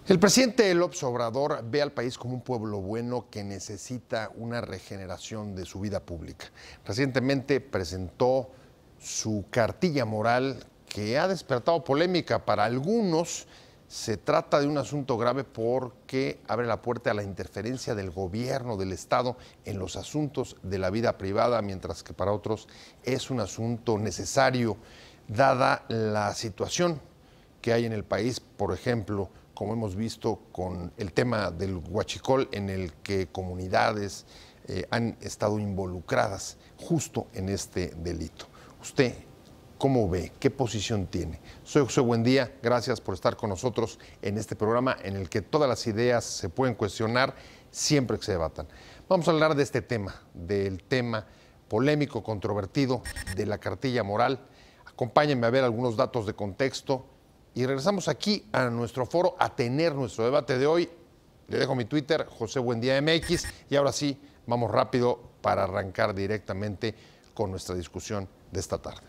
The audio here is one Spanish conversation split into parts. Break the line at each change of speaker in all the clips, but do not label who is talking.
El presidente López Obrador ve al país como un pueblo bueno que necesita una regeneración de su vida pública. Recientemente presentó su cartilla moral que ha despertado polémica para algunos. Se trata de un asunto grave porque abre la puerta a la interferencia del gobierno, del Estado, en los asuntos de la vida privada, mientras que para otros es un asunto necesario, dada la situación que hay en el país, por ejemplo, como hemos visto con el tema del huachicol, en el que comunidades han estado involucradas justo en este delito. ¿Usted cómo ve? ¿Qué posición tiene? Soy José Buendía, gracias por estar con nosotros en este programa en el que todas las ideas se pueden cuestionar siempre que se debatan. Vamos a hablar de este tema, del tema polémico, controvertido, de la cartilla moral. Acompáñenme a ver algunos datos de contexto y regresamos aquí a nuestro foro a tener nuestro debate de hoy. Le dejo mi Twitter, José Buendía MX, y ahora sí, vamos rápido para arrancar directamente con nuestra discusión de esta tarde.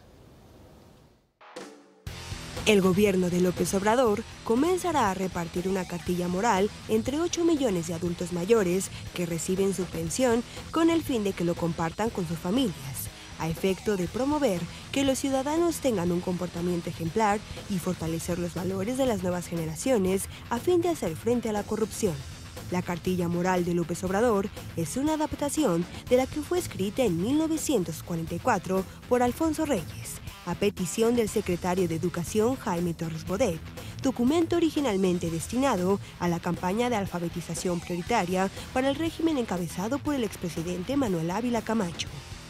El gobierno de López Obrador comenzará a repartir una cartilla moral entre 8 millones de adultos mayores que reciben su pensión con el fin de que lo compartan con sus familias, a efecto de promover que los ciudadanos tengan un comportamiento ejemplar y fortalecer los valores de las nuevas generaciones a fin de hacer frente a la corrupción. La cartilla moral de López Obrador es una adaptación de la que fue escrita en 1944 por Alfonso Reyes, a petición del secretario de Educación Jaime Torres Bodet, documento originalmente destinado a la campaña de alfabetización prioritaria para el régimen encabezado por el expresidente Manuel Ávila Camacho.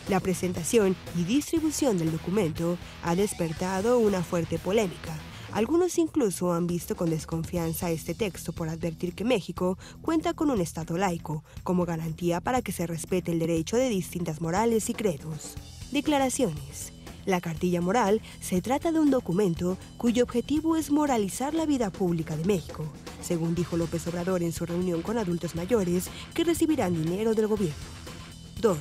La presentación y distribución del documento ha despertado una fuerte polémica. Algunos incluso han visto con desconfianza este texto por advertir que México cuenta con un Estado laico como garantía para que se respete el derecho de distintas morales y credos. Declaraciones. La cartilla moral se trata de un documento cuyo objetivo es moralizar la vida pública de México, según dijo López Obrador en su reunión con adultos mayores que recibirán dinero del gobierno. 2.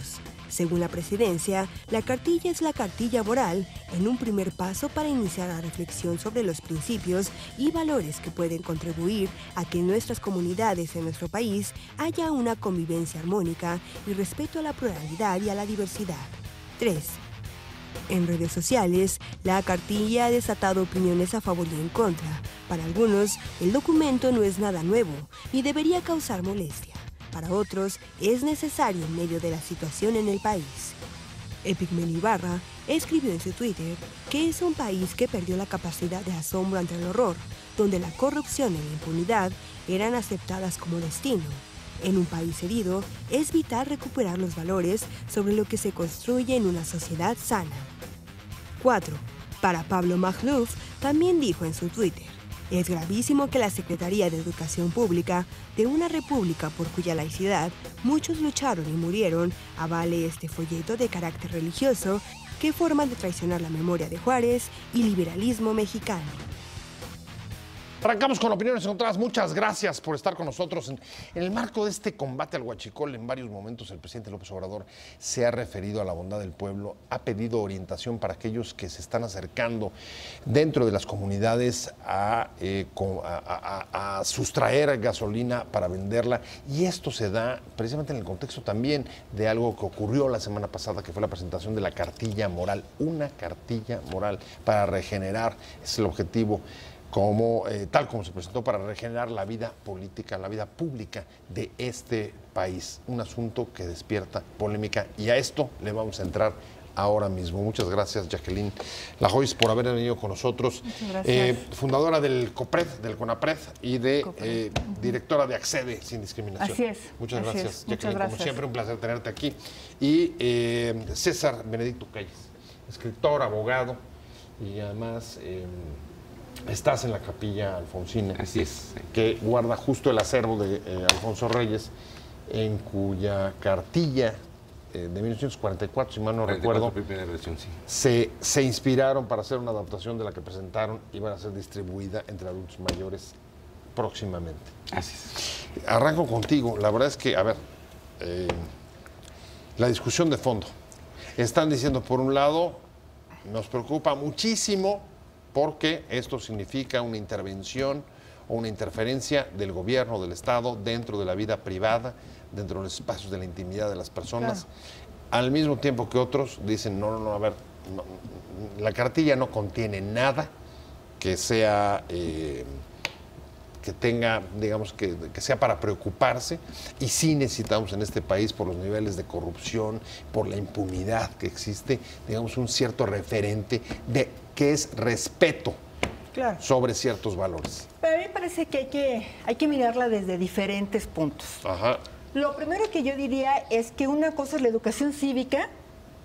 Según la presidencia, la cartilla es la cartilla moral en un primer paso para iniciar la reflexión sobre los principios y valores que pueden contribuir a que en nuestras comunidades en nuestro país haya una convivencia armónica y respeto a la pluralidad y a la diversidad. 3. En redes sociales, la cartilla ha desatado opiniones a favor y en contra. Para algunos, el documento no es nada nuevo y debería causar molestia. Para otros, es necesario en medio de la situación en el país. Epigmenio Ibarra escribió en su Twitter que es un país que perdió la capacidad de asombro ante el horror, donde la corrupción y la impunidad eran aceptadas como destino. En un país herido, es vital recuperar los valores sobre lo que se construye en una sociedad sana. 4. Para Pablo Magluf, también dijo en su Twitter: es gravísimo que la Secretaría de Educación Pública de una república por cuya laicidad muchos lucharon y murieron avale este folleto de carácter religioso que forma de traicionar la memoria de Juárez y liberalismo mexicano.
Arrancamos con opiniones encontradas. Muchas gracias por estar con nosotros. En el marco de este combate al huachicol, en varios momentos el presidente López Obrador se ha referido a la bondad del pueblo, ha pedido orientación para aquellos que se están acercando dentro de las comunidades a sustraer gasolina para venderla. Y esto se da precisamente en el contexto también de algo que ocurrió la semana pasada, que fue la presentación de la cartilla moral. Una cartilla moral para regenerar, es el objetivo, tal como se presentó, para regenerar la vida política, la vida pública de este país. Un asunto que despierta polémica y a esto le vamos a entrar ahora mismo. Muchas gracias, Jacqueline Lajois, por haber venido con nosotros.
Muchas gracias.
Fundadora del COPRED, del CONAPRED y de directora de Accede Sin Discriminación.
Así es.
Muchas gracias, Jacqueline.
Muchas gracias.
Como siempre, un placer tenerte aquí. Y César Benedicto Calles, escritor, abogado y además estás en la Capilla Alfonsina.
Así es.
Que guarda justo el acervo de Alfonso Reyes, en cuya cartilla de 1944, si mal no recuerdo,
primera versión, sí.
se inspiraron para hacer una adaptación de la que presentaron y van a ser distribuida entre adultos mayores próximamente.
Así es.
Arranco contigo. La verdad es que, a ver, la discusión de fondo. Están diciendo, por un lado, nos preocupa muchísimo porque esto significa una intervención o una interferencia del gobierno, del Estado, dentro de la vida privada, dentro de los espacios de la intimidad de las personas, al mismo tiempo que otros dicen, no, a ver, no, la cartilla no contiene nada que sea... que tenga, digamos, que sea para preocuparse, y sí necesitamos en este país, por los niveles de corrupción, por la impunidad que existe, digamos, un cierto referente de que es respeto sobre ciertos valores.
Pero a mí me parece que hay que mirarla desde diferentes puntos.
Ajá.
Lo primero que yo diría es que una cosa es la educación cívica,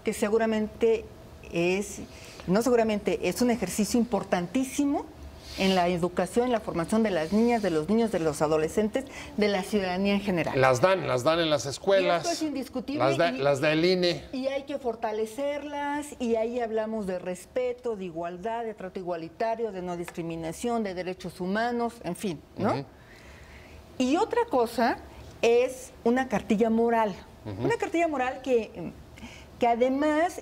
que seguramente es un ejercicio importantísimo en la educación, en la formación de las niñas, de los niños, de los adolescentes, de la ciudadanía en general.
Las dan en las escuelas.
Y esto es indiscutible.
Las da el INE.
Y hay que fortalecerlas, y ahí hablamos de respeto, de igualdad, de trato igualitario, de no discriminación, de derechos humanos, en fin, ¿no? Y otra cosa es una cartilla moral. Una cartilla moral que además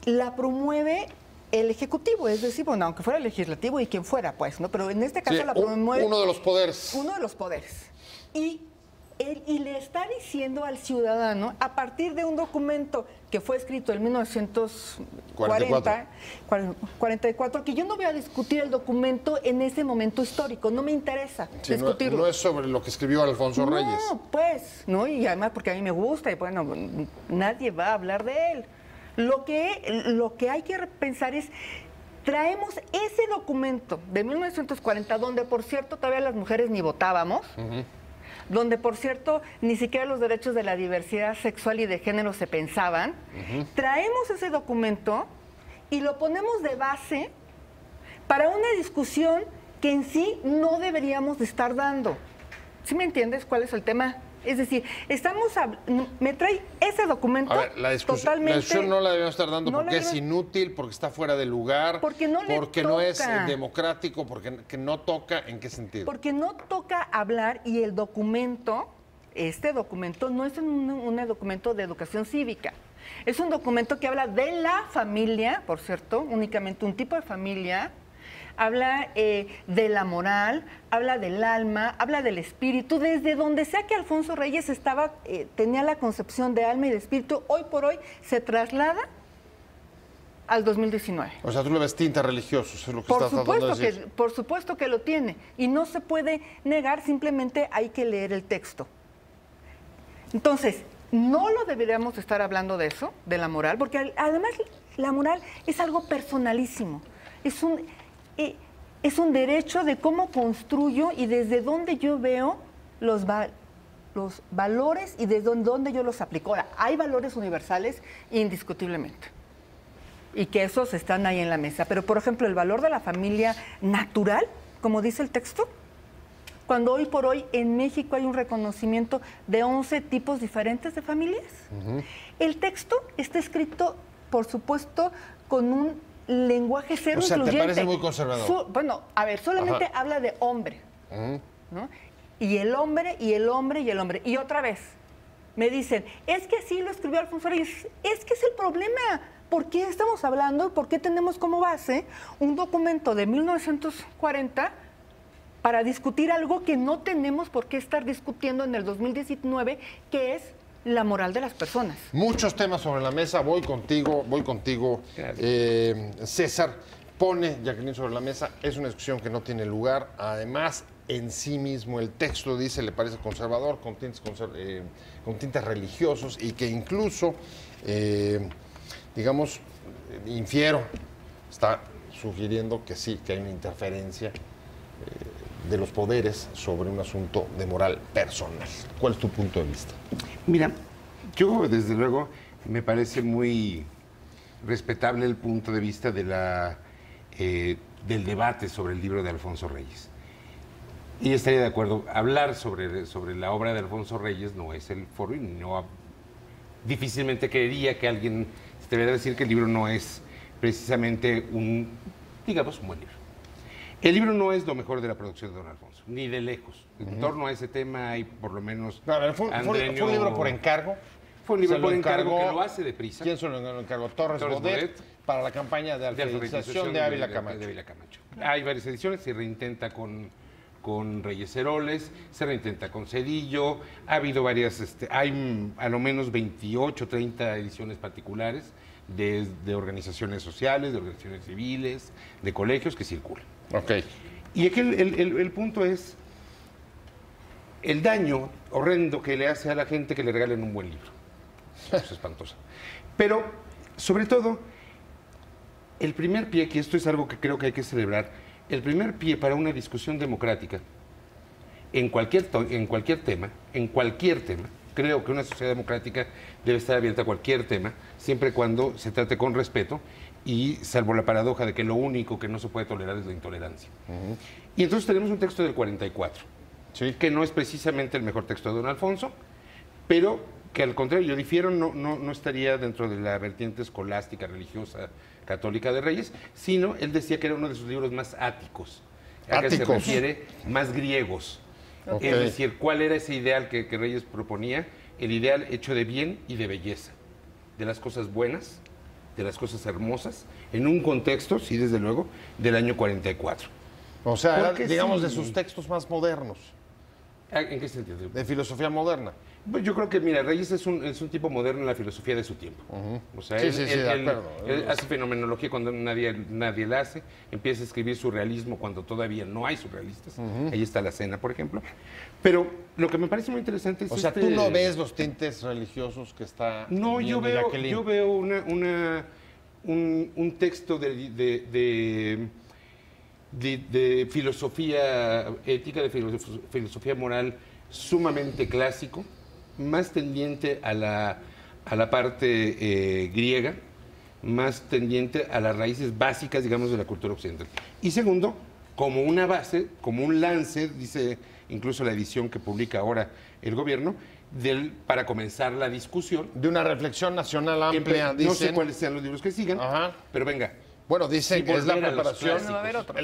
la promueve el Ejecutivo, es decir, bueno, aunque fuera el Legislativo y quien fuera, pues, ¿no? Pero en este caso la promueve...
Uno de los poderes.
Uno de los poderes. Y le está diciendo al ciudadano, a partir de un documento que fue escrito en 1944, que yo no voy a discutir el documento en ese momento histórico, no me interesa discutirlo.
No es sobre lo que escribió Alfonso Reyes.
No, pues, ¿no? Y además porque a mí me gusta, y bueno, nadie va a hablar de él. Lo que hay que pensar es, traemos ese documento de 1940, donde por cierto todavía las mujeres ni votábamos, donde por cierto ni siquiera los derechos de la diversidad sexual y de género se pensaban. Traemos ese documento y lo ponemos de base para una discusión que en sí no deberíamos de estar dando. ¿Sí me entiendes cuál es el tema? Es decir, me trae ese documento.
A ver, la discusión no la debemos estar dando porque es inútil, porque está fuera de lugar, porque no es democrático, porque no toca. ¿En qué sentido?
Porque no toca hablar, y el documento, este documento no es un documento de educación cívica. Es un documento que habla de la familia, por cierto, únicamente un tipo de familia. Habla de la moral, habla del alma, habla del espíritu. Desde donde sea que Alfonso Reyes tenía la concepción de alma y de espíritu, hoy por hoy se traslada al 2019.
O sea, tú le ves tinta religiosa, eso es lo que estás tratando de decir.
Por supuesto que lo tiene, y no se puede negar, simplemente hay que leer el texto. Entonces, no lo deberíamos estar hablando de eso, de la moral, porque además la moral es algo personalísimo. Es un derecho de cómo construyo y desde dónde yo veo los valores y desde dónde yo los aplico. Ahora, hay valores universales indiscutiblemente, y que esos están ahí en la mesa. Pero, por ejemplo, el valor de la familia natural, como dice el texto, cuando hoy por hoy en México hay un reconocimiento de 11 tipos diferentes de familias. El texto está escrito, por supuesto, con un lenguaje cero incluyente.
¿Te parece muy conservador?
Bueno, a ver, solamente habla de hombre, ¿no? Y el hombre, y el hombre, y el hombre. Y otra vez, me dicen, es que así lo escribió Alfonso Reyes. Es que es el problema. ¿Por qué estamos hablando? ¿Por qué tenemos como base un documento de 1940 para discutir algo que no tenemos por qué estar discutiendo en el 2019, que es la moral de las personas?
Muchos temas sobre la mesa. Voy contigo. César pone, Jacqueline, sobre la mesa. Es una discusión que no tiene lugar. Además, en sí mismo el texto dice, le parece conservador, con tintes religiosos, y que incluso, digamos, infiero, está sugiriendo que sí, que hay una interferencia de los poderes sobre un asunto de moral personal. ¿Cuál es tu punto de vista?
Mira, yo desde luego me parece muy respetable el punto de vista de del debate sobre el libro de Alfonso Reyes. Y estaría de acuerdo, hablar sobre la obra de Alfonso Reyes no es el foro, y difícilmente creería que alguien se debería decir que el libro no es precisamente un buen libro. El libro no es lo mejor de la producción de don Alfonso, ni de lejos. En torno a ese tema hay por lo menos...
¿Fue un libro por encargo?
Fue un libro por encargo que lo hace deprisa.
¿Quién se lo encargó? Torres Bodet, para la campaña de alfabetización de Ávila Camacho.
Hay varias ediciones, se reintenta con con Reyes Heroles, se reintenta con Cedillo, ha habido varias, hay a lo menos 28, 30 ediciones particulares de organizaciones sociales, de organizaciones civiles, de colegios que circulan.
Ok.
Y aquí el punto es el daño horrendo que le hace a la gente que le regalen un buen libro. Es espantoso. Pero, sobre todo, el primer pie, que esto es algo que creo que hay que celebrar, el primer pie para una discusión democrática en cualquier tema, creo que una sociedad democrática debe estar abierta a cualquier tema, siempre y cuando se trate con respeto y salvo la paradoja de que lo único que no se puede tolerar es la intolerancia. Y entonces tenemos un texto del 44,
Sí.
que no es precisamente el mejor texto de don Alfonso, pero que al contrario, yo difiero, no estaría dentro de la vertiente escolástica, religiosa, católica de Reyes, sino él decía que era uno de sus libros más áticos. ¿A qué se
Áticos.
refiere? Más griegos.
Ok.
Es decir, ¿cuál era ese ideal que Reyes proponía? El ideal hecho de bien y de belleza, de las cosas buenas, de las cosas hermosas, en un contexto, sí, desde luego, del año 44.
O sea, era,
Porque
digamos,
sí.
de sus textos más modernos,
¿En qué sentido?
de filosofía moderna.
Pues yo creo que, mira, Reyes es un tipo moderno en la filosofía de su tiempo. O sea,
Sí, sí, de acuerdo.
él hace fenomenología cuando nadie la hace, empieza a escribir surrealismo cuando todavía no hay surrealistas. Ahí está La Cena, por ejemplo. Pero lo que me parece muy interesante es
O sea, tú no ves los tintes religiosos que está
No, yo
viendo
veo,
Jacqueline.
yo veo un texto de filosofía ética, de filosofía moral sumamente clásico, más tendiente a la parte griega, más tendiente a las raíces básicas, digamos, de la cultura occidental. Y segundo, como una base, como un lance, dice incluso la edición que publica ahora el gobierno, para comenzar la discusión.
De una reflexión nacional amplia,
No
dicen.
sé cuáles sean los libros que sigan,
Ajá.
pero venga.
Bueno, dicen
Sí,
que es la
volver a los
preparación,
clásicos.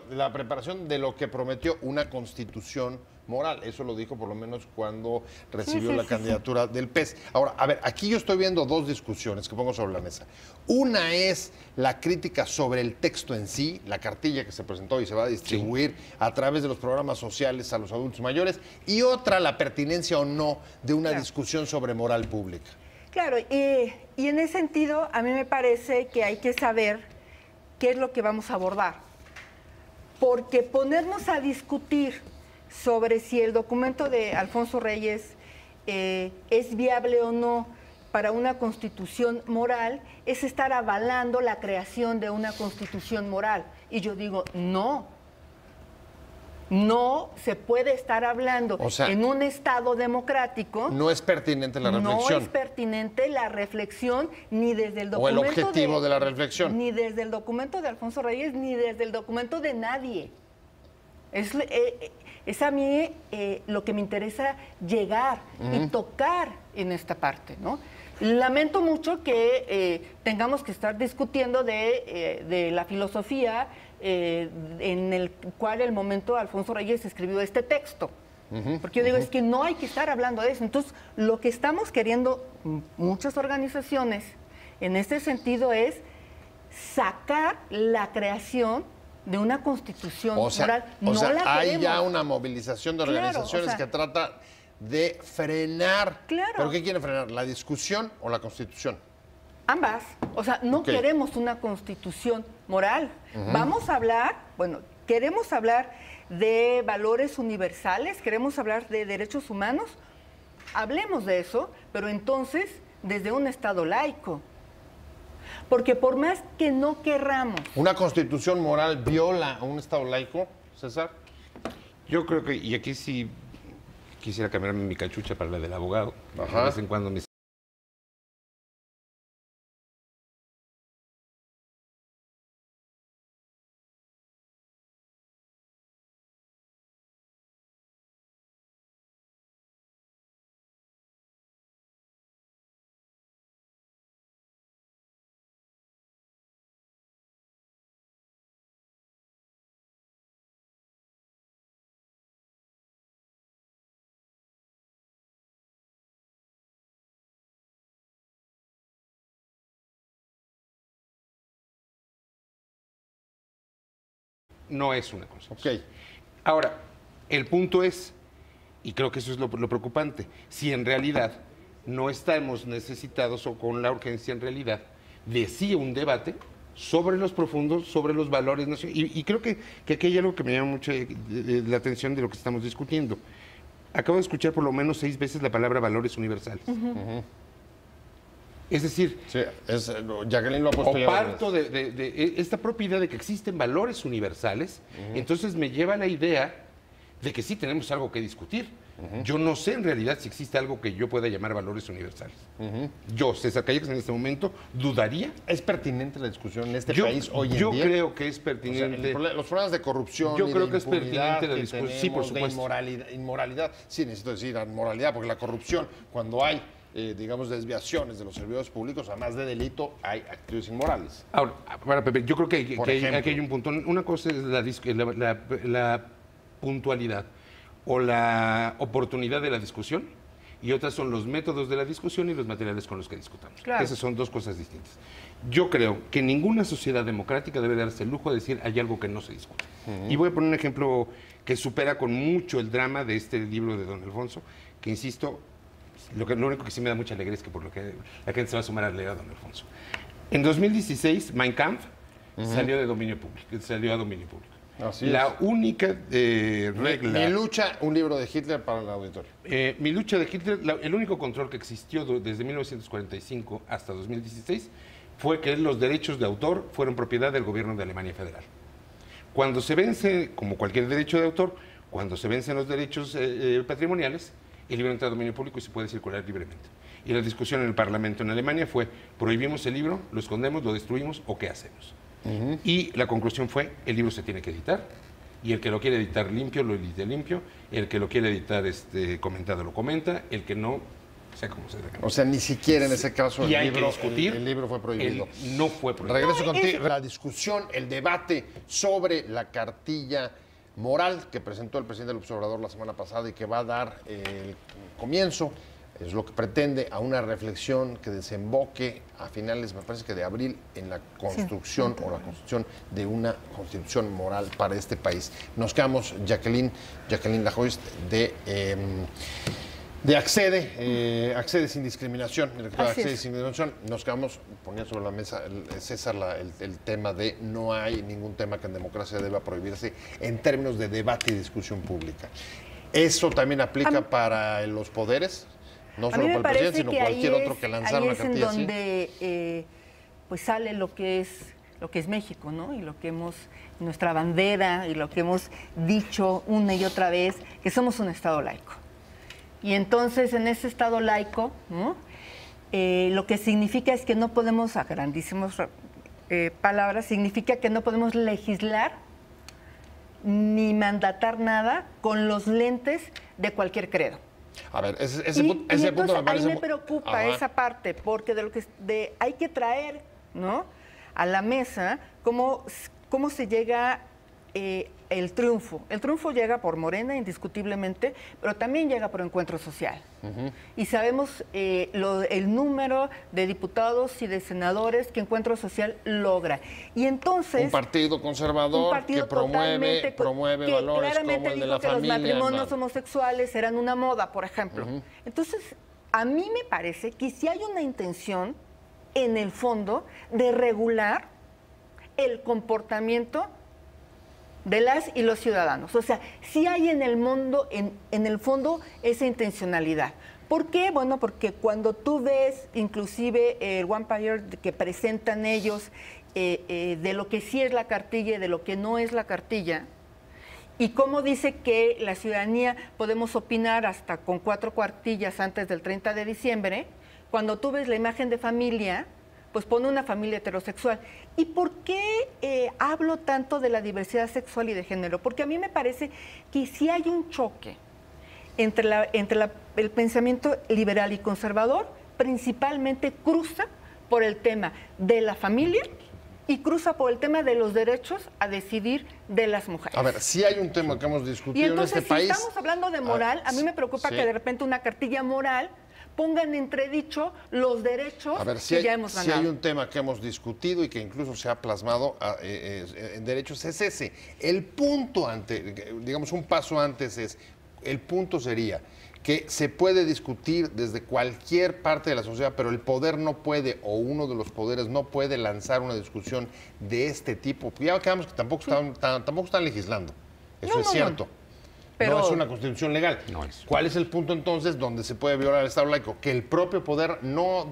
la preparación de lo que prometió una constitución moral. Eso lo dijo por lo menos cuando recibió la candidatura del PES. Ahora, a ver, aquí yo estoy viendo dos discusiones que pongo sobre la mesa. Una es la crítica sobre el texto en sí, la cartilla que se presentó y se va a distribuir a través de los programas sociales a los adultos mayores, y otra, la pertinencia o no de una discusión sobre moral pública.
Claro, y en ese sentido, a mí me parece que hay que saber qué es lo que vamos a abordar. Porque ponernos a discutir sobre si el documento de Alfonso Reyes es viable o no para una constitución moral es estar avalando la creación de una constitución moral. Y yo digo, no se puede estar hablando en un Estado democrático.
No es pertinente la reflexión.
No es pertinente la reflexión ni desde el documento.
O el objetivo de la reflexión.
Ni desde el documento de Alfonso Reyes, ni desde el documento de nadie. Es a mí lo que me interesa llegar y tocar en esta parte, ¿no? Lamento mucho que tengamos que estar discutiendo de la filosofía en el cual el momento Alfonso Reyes escribió este texto. Porque yo digo, es que no hay que estar hablando de eso. Entonces, lo que estamos queriendo muchas organizaciones en este sentido es sacar la creación de una constitución moral.
Hay ya una movilización de organizaciones que trata de frenar.
Claro.
¿Pero qué quiere frenar? ¿La discusión o la constitución?
Ambas. O sea, no queremos una constitución moral. Vamos a hablar, queremos hablar de valores universales, queremos hablar de derechos humanos. Hablemos de eso, pero entonces desde un Estado laico. Porque por más que no querramos...
¿Una constitución moral viola a un Estado laico, César?
Yo creo que, y aquí sí quisiera cambiarme mi cachucha para la del abogado.
Ajá.
De vez en cuando no es una constitución.
Ok.
Ahora, el punto es, y creo que eso es lo preocupante, si en realidad no estamos necesitados o con la urgencia en realidad de sí un debate sobre los profundos, sobre los valores nacionales. Y creo que aquí hay algo que me llama mucho la atención de lo que estamos discutiendo. Acabo de escuchar por lo menos 6 veces la palabra valores universales. Es decir,
sí, Jacqueline lo ha puesto
o parto de esta propiedad de que existen valores universales, entonces me lleva a la idea de que sí tenemos algo que discutir. Yo no sé en realidad si existe algo que yo pueda llamar valores universales. Yo, César Callejas, en este momento, dudaría.
¿Es pertinente la discusión en este país hoy en día?
Yo creo que es pertinente.
O sea, los problemas de corrupción,
yo creo que es
pertinente
la discusión. Sí, por supuesto.
De inmoralidad. Sí, necesito decir inmoralidad, porque la corrupción, cuando hay, digamos, desviaciones de los servidores públicos, además de delito, hay actitudes inmorales.
Ahora, Pepe, yo creo que aquí hay un punto. Una cosa es la puntualidad o la oportunidad de la discusión, y otras son los métodos de la discusión y los materiales con los que discutamos.
Claro.
Esas son dos cosas distintas. Yo creo que ninguna sociedad democrática debe darse el lujo de decir hay algo que no se discute. Y voy a poner un ejemplo que supera con mucho el drama de este libro de don Alfonso, que insisto, lo único que sí me da mucha alegría es que por lo que la gente se va a sumar a leer a don Alfonso. En 2016, Mein Kampf salió de dominio público, salió a dominio público. La única regla...
Mi lucha, un libro de Hitler para el auditorio.
Mi lucha de Hitler, el único control que existió desde 1945 hasta 2016 fue que los derechos de autor fueron propiedad del gobierno de Alemania Federal. Cuando se vence, como cualquier derecho de autor, cuando se vencen los derechos patrimoniales, el libro entra a dominio público y se puede circular libremente. Y la discusión en el Parlamento en Alemania fue, ¿prohibimos el libro, lo escondemos, lo destruimos o qué hacemos? Y la conclusión fue, el libro se tiene que editar, y el que lo quiere editar limpio, lo edita limpio, el que lo quiere editar comentado, lo comenta, el que no, sea como sea.
O sea, ni siquiera en ese caso
el
libro fue prohibido.
No fue prohibido.
Regreso contigo. La discusión, el debate sobre la cartilla moral que presentó el presidente López Obrador la semana pasada y que va a dar el comienzo, es lo que pretende, a una reflexión que desemboque a finales, me parece que de abril, en la construcción o la construcción de una constitución moral para este país. Nos quedamos, Jacqueline Lajoist, de Accede sin discriminación, directora de Accede sin discriminación. Nos quedamos poniendo sobre la mesa, César, el tema de no hay ningún tema que en democracia deba prohibirse en términos de debate y discusión pública. ¿Eso también aplica para los poderes? No solo para el presidente, sino cualquier otro que lanzara una cartilla así.
Ahí es en donde pues sale lo que es México, ¿no? Y lo que nuestra bandera y lo que hemos dicho una y otra vez, que somos un Estado laico. Y entonces en ese Estado laico, ¿no? Lo que significa es que no podemos, a grandísimas palabras, significa que no podemos legislar ni mandatar nada con los lentes de cualquier credo.
A ver, ese punto me parece...
A mí me preocupa esa parte, porque hay que traer, ¿no?, a la mesa cómo se llega el triunfo. El triunfo llega por Morena, indiscutiblemente, pero también llega por Encuentro Social. Y sabemos el número de diputados y de senadores que Encuentro Social logra. Y entonces...
Un partido conservador que promueve valores como el de la familia.
Los matrimonios homosexuales eran una moda, por ejemplo. Entonces, a mí me parece que si hay una intención, en el fondo, de regular el comportamiento de las y los ciudadanos. O sea, sí hay en el fondo esa intencionalidad. ¿Por qué? Bueno, porque cuando tú ves inclusive el One Pager que presentan ellos de lo que sí es la cartilla y de lo que no es la cartilla, y cómo dice que la ciudadanía podemos opinar hasta con 4 cuartillas antes del 30 de diciembre, cuando tú ves la imagen de familia, pues pone una familia heterosexual. ¿Y por qué hablo tanto de la diversidad sexual y de género? Porque a mí me parece que si hay un choque entre el pensamiento liberal y conservador, principalmente cruza por el tema de la familia y cruza por el tema de los derechos a decidir de las mujeres.
A ver, si hay un tema que hemos discutido
y entonces,
en este país...
si estamos hablando de moral, a mí me preocupa que de repente una cartilla moral pongan entredicho los derechos
A ver,
que ya hemos
si
ganado.
hay un tema que hemos discutido y que incluso se ha plasmado en derechos, es ese. El punto digamos un paso antes el punto sería que se puede discutir desde cualquier parte de la sociedad, pero el poder no puede, o uno de los poderes no puede lanzar una discusión de este tipo. Ya quedamos que tampoco están legislando. Eso
No,
es
no,
cierto.
no. Pero-
No es una constitución legal.
No es.
¿Cuál es el punto entonces donde se puede violar el Estado laico? Que el propio poder no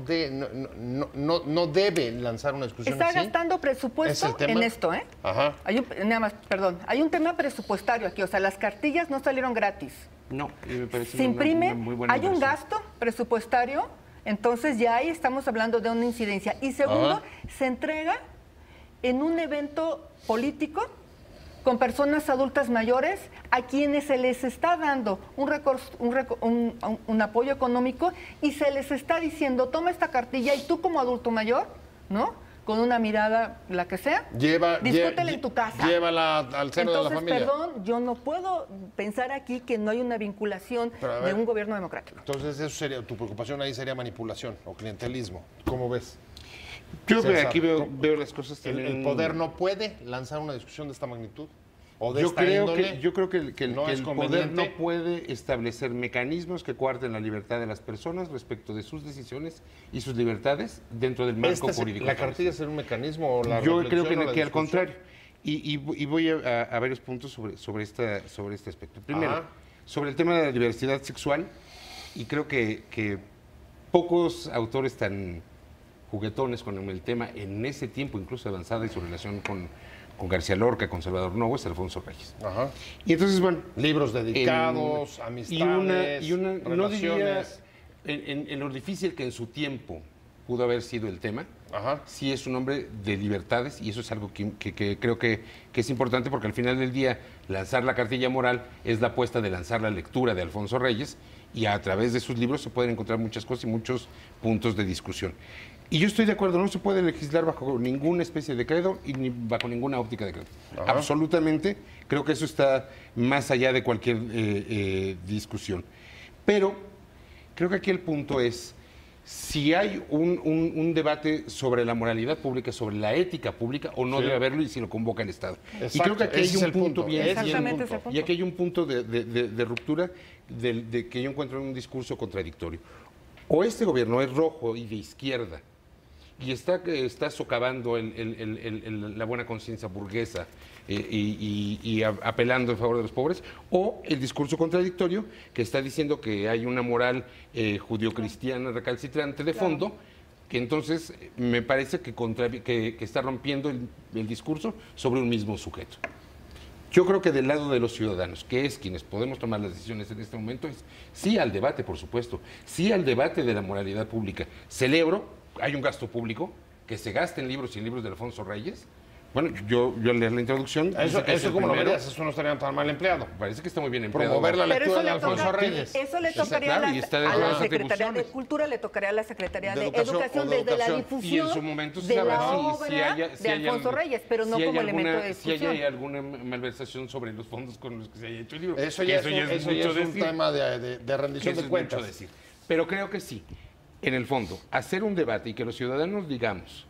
debe lanzar una discusión
Está
así.
gastando
¿Es
presupuesto
el tema?
en esto, ¿eh?
Ajá.
Nada más, perdón. Hay un tema presupuestario aquí. O sea, las cartillas no salieron gratis.
No, y me parece
Se imprime,
una muy buena
hay un
inversión.
gasto presupuestario, entonces ya ahí estamos hablando de una incidencia. Y segundo,
Ajá.
se entrega en un evento político con personas adultas mayores a quienes se les está dando un apoyo económico y se les está diciendo, toma esta cartilla y tú como adulto mayor, ¿no? Con una mirada, la que sea, discútela en tu casa.
Llévala al seno de la
Entonces,
familia.
perdón, yo no puedo pensar aquí que no hay una vinculación
Pero, a
de
ver.
un gobierno democrático.
Entonces, eso sería, tu preocupación ahí sería manipulación o clientelismo. ¿Cómo ves?
Yo
César,
aquí veo las cosas también.
¿El poder no puede lanzar una discusión de esta magnitud? ¿O de
Yo
esta
creo,
índole?
yo creo que el
no es
el poder
conveniente.
no puede establecer mecanismos que coarten la libertad de las personas respecto de sus decisiones y sus libertades dentro del marco jurídico.
¿La cartilla será un mecanismo o la
Yo creo
reflexión o la
que al
discusión?
contrario. Y voy a varios puntos sobre este aspecto. Primero,
Ajá.
sobre el tema de la diversidad sexual, y creo que pocos autores tan juguetones con el tema en ese tiempo, incluso avanzada, y su relación con García Lorca, con Salvador Novo, es Alfonso Reyes.
Ajá.
Y entonces, bueno,
Libros dedicados, amistades,
no diría
relaciones.
en lo difícil que en su tiempo pudo haber sido el tema.
Ajá.
Sí es un hombre de libertades y eso es algo que creo que es importante porque al final del día lanzar la cartilla moral es la apuesta de lanzar la lectura de Alfonso Reyes y a través de sus libros se pueden encontrar muchas cosas y muchos puntos de discusión. Y yo estoy de acuerdo, no se puede legislar bajo ninguna especie de credo y ni bajo ninguna óptica de credo.
Ajá.
Absolutamente, creo que eso está más allá de cualquier discusión. Pero creo que aquí el punto es, si hay un debate sobre la moralidad pública, sobre la ética pública, o no
Sí.
debe haberlo y si lo convoca el Estado. Y
Exacto,
creo que aquí
ese
hay
es
un
el
punto
punto.
bien,
Exactamente ese punto.
y aquí hay un punto de ruptura de que yo encuentro en un discurso contradictorio. O este gobierno es rojo y de izquierda, y está socavando la buena conciencia burguesa y apelando en favor de los pobres, o el discurso contradictorio que está diciendo que hay una moral judio-cristiana recalcitrante de fondo, que entonces me parece que está rompiendo el discurso sobre un mismo sujeto. Yo creo que del lado de los ciudadanos, que es quienes podemos tomar las decisiones en este momento, es sí al debate, por supuesto, sí al debate de la moralidad pública. Celebro, hay un gasto público, que se gaste en libros y en libros de Alfonso Reyes. Bueno, yo al leer la introducción... dice que es
Eso
el
¿cómo lo
primero.
verías? Eso no estaría tan mal empleado.
Parece que está muy bien empleado.
Promover la
Pero
lectura
eso
de
le,
Alfonso
toca,
Reyes.
eso le
Está
tocaría
claro,
a
y está
la,
dentro
a
de
la
las
Secretaría de
atribuciones.
Cultura, le tocaría a la Secretaría
De
de
Educación
Educación
o de
desde la
Educación.
difusión
Y en su momento se
de
sabrá
la
si
obra
hay-
de Alfonso Reyes, pero no
si hay
como elemento de
si
discusión.
hay alguna malversación sobre los fondos con los que se haya hecho el libro.
Eso ya es
mucho
un
decir.
tema de
Que
rendición
eso
de
es
cuentas.
mucho decir. Pero creo que sí, en el fondo, hacer un debate y que los ciudadanos digamos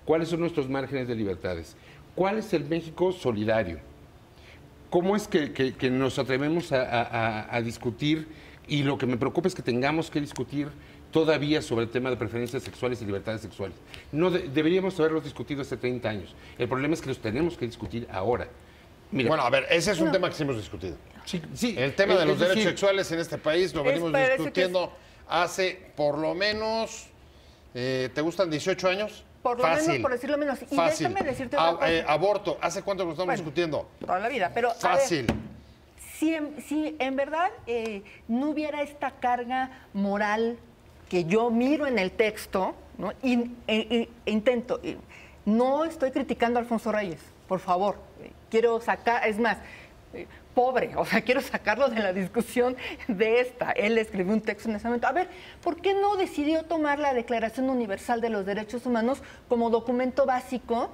cuáles son nuestros márgenes de libertades, cuál es el México solidario, cómo es que nos atrevemos a discutir, y lo que me preocupa es que tengamos que discutir todavía sobre el tema de preferencias sexuales y libertades sexuales. No deberíamos haberlos discutido hace 30 años. El problema es que los tenemos que discutir ahora. Mira,
Bueno, a ver, ese es un tema que sí hemos discutido.
sí,
El tema de los
es decir,
derechos sexuales en este país lo venimos
parece que
discutiendo hace por lo menos, ¿te gustan 18 años?
Por lo menos, por decirlo menos. Y
Fácil.
déjame decirte otra cosa.
Aborto, ¿hace cuánto lo estamos
Bueno,
discutiendo?
Toda la vida, pero a ver,
Fácil.
si en verdad no hubiera esta carga moral que yo miro en el texto, ¿no? Intento, no estoy criticando a Alfonso Reyes, por favor, quiero sacar, es más, pobre, o sea, quiero sacarlo de la discusión de esta. Él escribió un texto en ese momento. A ver, ¿por qué no decidió tomar la Declaración Universal de los Derechos Humanos como documento básico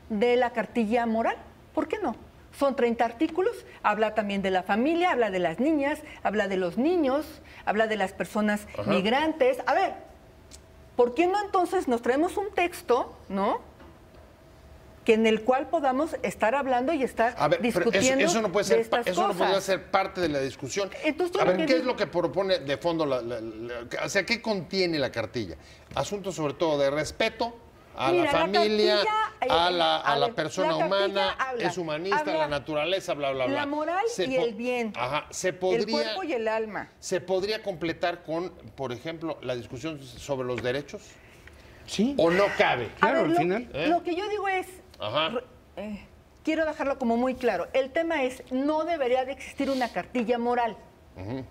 de la cartilla moral? ¿Por qué no? Son 30 artículos, habla también de la familia, habla de las niñas, habla de los niños, habla de las personas migrantes. A ver, ¿por qué no entonces nos traemos un texto, ¿no?, que en el cual podamos estar hablando y estar discutiendo
eso no puede ser,
de estas
eso no
cosas?
podría ser parte de la discusión.
Entonces,
a ver, ¿qué es lo que propone de fondo? O sea, ¿qué contiene la cartilla? Asuntos sobre todo de respeto a la familia, a la persona humana, es humanista, la naturaleza, bla, bla, bla.
La moral y el bien.
Se podría,
el cuerpo y el alma.
¿Se podría completar con, por ejemplo, la discusión sobre los derechos?
Sí.
¿O no cabe?
Claro, al final.
Lo que yo digo es, quiero dejarlo como muy claro, el tema es, no debería de existir una cartilla moral.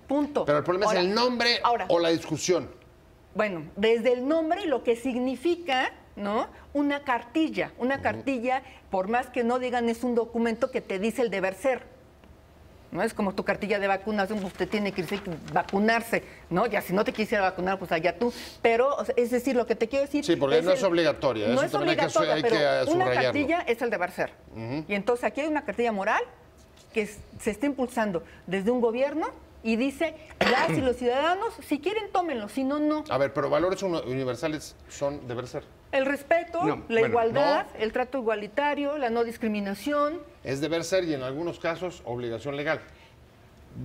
Punto.
Pero el problema es el nombre o la discusión.
Bueno, desde el nombre, lo que significa, ¿no?, una cartilla. Una cartilla, por más que no digan, es un documento que te dice el deber ser. No es como tu cartilla de vacunación, usted tiene que vacunarse, ¿no? Ya si no te quisiera vacunar, pues allá tú. Pero, es decir, lo que te quiero decir...
Sí, porque no es obligatoria.
No es obligatoria, pero una
subrayarlo.
cartilla es el deber ser. Y entonces aquí hay una cartilla moral que se está impulsando desde un gobierno y dice, las y los ciudadanos, si quieren, tómenlo, si no, no.
A ver, pero valores universales son deber ser.
El respeto, la igualdad, el trato igualitario, la no discriminación.
Es deber ser y en algunos casos obligación legal.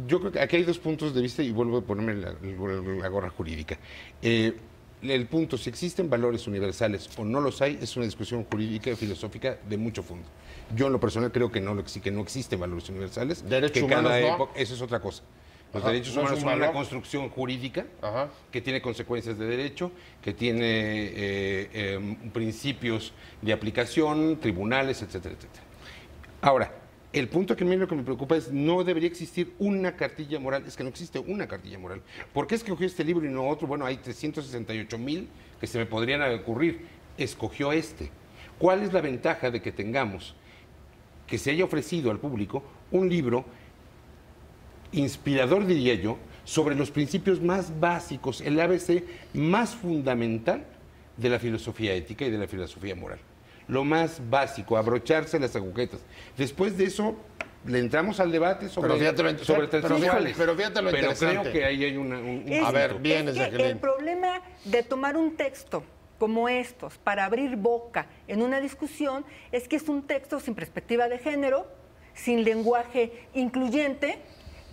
Yo creo que aquí hay dos puntos de vista y vuelvo a ponerme la gorra jurídica. El punto, si existen valores universales o no los hay, es una discusión jurídica y filosófica de mucho fondo. Yo en lo personal creo que no existen valores universales.
Derechos humanos, ¿no?
Eso es otra cosa. Los derechos humanos son una construcción jurídica que tiene consecuencias de derecho, que tiene principios de aplicación, tribunales, etcétera, etcétera. Ahora, el punto que a mí lo que me preocupa es no debería existir una cartilla moral. Es que no existe una cartilla moral. ¿Por qué escogió este libro y no otro? Bueno, hay 368,000 que se me podrían ocurrir. Escogió este. ¿Cuál es la ventaja de que tengamos, que se haya ofrecido al público un libro inspirador, diría yo, sobre los principios más básicos, el ABC más fundamental de la filosofía ética y de la filosofía moral? Lo más básico, abrocharse las agujetas. Después de eso, le entramos al debate sobre transexuales.
Pero fíjate lo interesante.
Creo que ahí hay un
a ver, bien,
es que el problema de tomar un texto como estos para abrir boca en una discusión es que es un texto sin perspectiva de género, sin lenguaje incluyente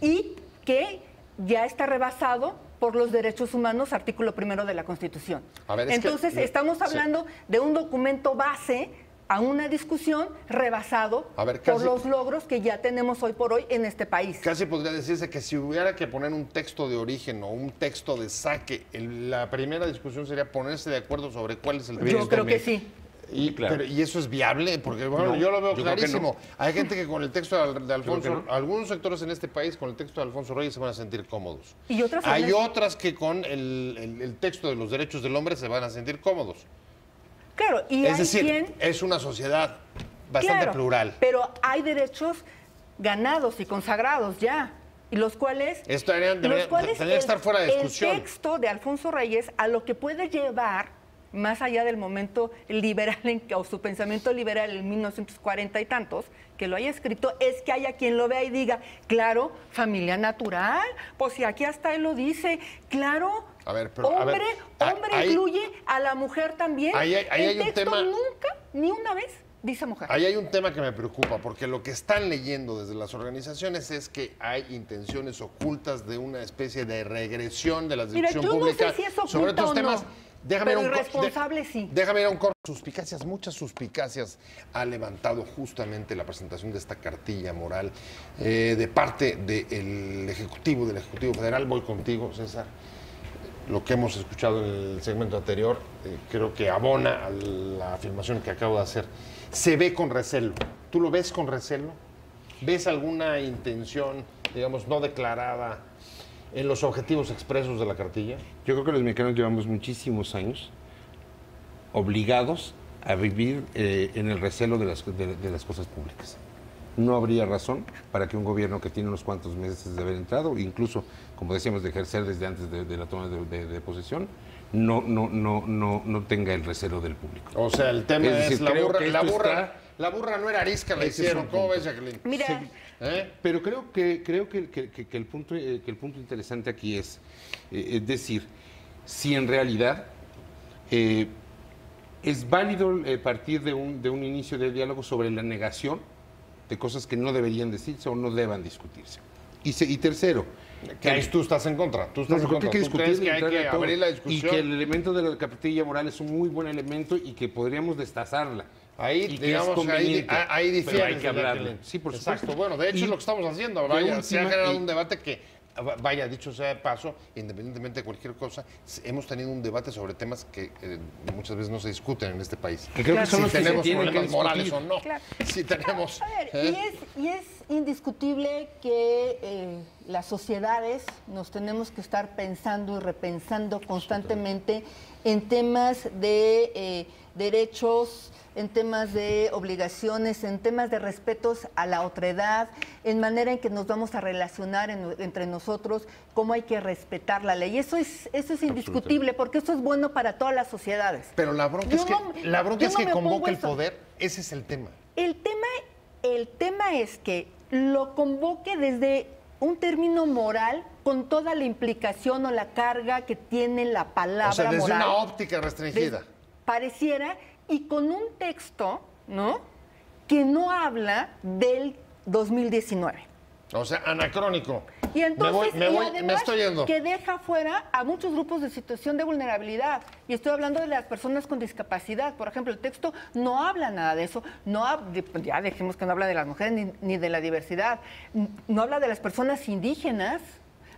y que ya está rebasado por los derechos humanos, artículo 1 de la Constitución.
A ver,
entonces, estamos hablando de un documento base a una discusión rebasado por los logros que ya tenemos hoy por hoy en este país.
Casi podría decirse que si hubiera que poner un texto de origen o un texto de saque, la primera discusión sería ponerse de acuerdo sobre cuál es el texto.
Yo creo que sí.
¿Y eso es viable? Porque bueno, yo lo veo clarísimo. Hay gente que con el texto de Alfonso, algunos sectores en este país con el texto de Alfonso Reyes se van a sentir cómodos.
¿Y otras?
Hay otras que con el texto de los derechos del hombre se van a sentir cómodos.
Claro, y
es decir, es una sociedad bastante plural.
Pero hay derechos ganados y consagrados ya, y los cuales
tendría que estar fuera de discusión.
El texto de Alfonso Reyes a lo que puede llevar, más allá del momento liberal o su pensamiento liberal en 1940 y tantos, que lo haya escrito, es que haya quien lo vea y diga, claro, familia natural, pues si aquí hasta él lo dice, claro, hombre incluye a la mujer también. El texto nunca, ni una vez, dice mujer.
Ahí hay un tema que me preocupa, porque lo que están leyendo desde las organizaciones es que hay intenciones ocultas de una especie de regresión de la discusión pública
no sé si es oculta
sobre estos temas.
Pero irresponsable sí.
Déjame ir a un corte. Suspicacias, muchas suspicacias ha levantado justamente la presentación de esta cartilla moral de parte del Ejecutivo Federal. Voy contigo, César. Lo que hemos escuchado en el segmento anterior creo que abona a la afirmación que acabo de hacer. Se ve con recelo. ¿Tú lo ves con recelo? ¿Ves alguna intención, digamos, no declarada en los objetivos expresos de la cartilla?
Yo creo que los mexicanos llevamos muchísimos años obligados a vivir en el recelo de las cosas públicas. No habría razón para que un gobierno que tiene unos cuantos meses de haber entrado, incluso, como decíamos, de ejercer desde antes de la toma de posesión, no tenga el recelo del público.
O sea, el tema es la burra La burra no era arisca, la
Ese es
hicieron.
un
¿Cómo
punto.
ves, Jacqueline?
Mira,
Pero creo que el punto interesante aquí es decir, si en realidad es válido partir de un inicio de diálogo sobre la negación de cosas que no deberían decirse o no deban discutirse. Y tercero,
Que tú estás en contra. Tú estás en contra.
que
¿Tú crees que hay
discutir
que abrir la discusión?
y que el elemento de la cartilla moral es un muy buen elemento y que podríamos destazarla.
Ahí,
Y que
digamos,
es conveniente,
ahí
pero
difieres,
hay que hablarlo.
Jacqueline.
Sí, por
Exacto.
supuesto.
Bueno, de hecho
Y
es lo que estamos haciendo.
de
Vaya, se ha
última,
generado
y-
un debate que, vaya, dicho sea de paso, independientemente de cualquier cosa, hemos tenido un debate sobre temas que muchas veces no se discuten en este país.
Que creo que son
Si
los que se
tenemos
tienen que
problemas morales
discutir.
o no.
Claro.
Si tenemos...
A ver, y es indiscutible que las sociedades nos tenemos que estar pensando y repensando constantemente en temas de derechos, en temas de obligaciones, en temas de respetos a la otredad, en manera en que nos vamos a relacionar entre nosotros, cómo hay que respetar la ley. Eso es indiscutible, porque eso es bueno para todas las sociedades.
Pero la bronca es
Yo
que,
no-
la bronca
yo
es
no
que
me
convoca
opongo a
el
eso.
poder. Ese es el tema.
El tema es que lo convoque desde un término moral con toda la implicación o la carga que tiene la palabra
O sea, desde
moral.
una óptica restringida.
Pareciera, y con un texto, ¿no?, que no habla del 2019.
O sea, anacrónico.
Y entonces,
me
además,
estoy yendo.
que deja fuera a muchos grupos de situación de vulnerabilidad. Y estoy hablando de las personas con discapacidad. Por ejemplo, el texto no habla nada de eso. Ya dejemos que no habla de las mujeres ni de la diversidad. No habla de las personas indígenas.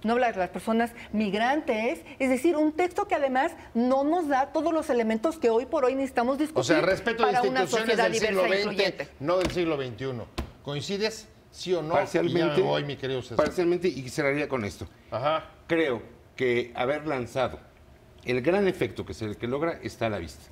No habla de las personas migrantes. Es decir, un texto que además no nos da todos los elementos que hoy por hoy necesitamos discutir
O sea, respeto a
para una
instituciones
sociedad
del siglo
diversa e
XX,
incluyente.
no del siglo XXI. ¿Coincides? ¿Sí o no?
Parcialmente,
Y ya me voy, mi querido César.
parcialmente, y cerraría con esto.
Ajá.
Creo que haber lanzado el gran efecto que logra está a la vista.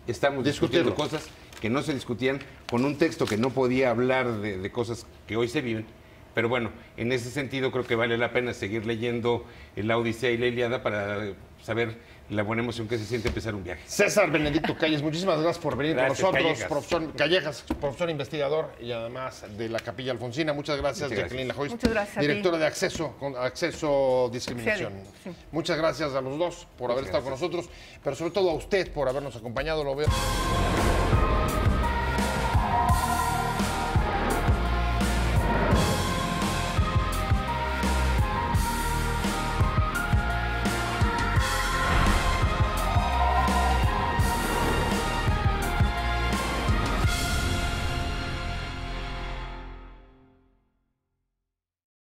Estamos discutiendo
Discutirlo.
cosas que no se discutían con un texto que no podía hablar de cosas que hoy se viven. Pero bueno, en ese sentido creo que vale la pena seguir leyendo la Odisea y la Ilíada para saber la buena emoción que se siente empezar un viaje.
César Benedicto Calles, muchísimas gracias por venir
Gracias,
con nosotros.
Callejas.
Profesor Callejas, profesor investigador y además de la Capilla Alfonsina. Muchas gracias,
Muchas
Jacqueline
gracias.
Lajoy,
Muchas gracias a ti.
directora de Acceso Discriminación.
Sí.
Muchas gracias a los dos por haber estado con nosotros, pero sobre todo a usted por habernos acompañado. Lo veo.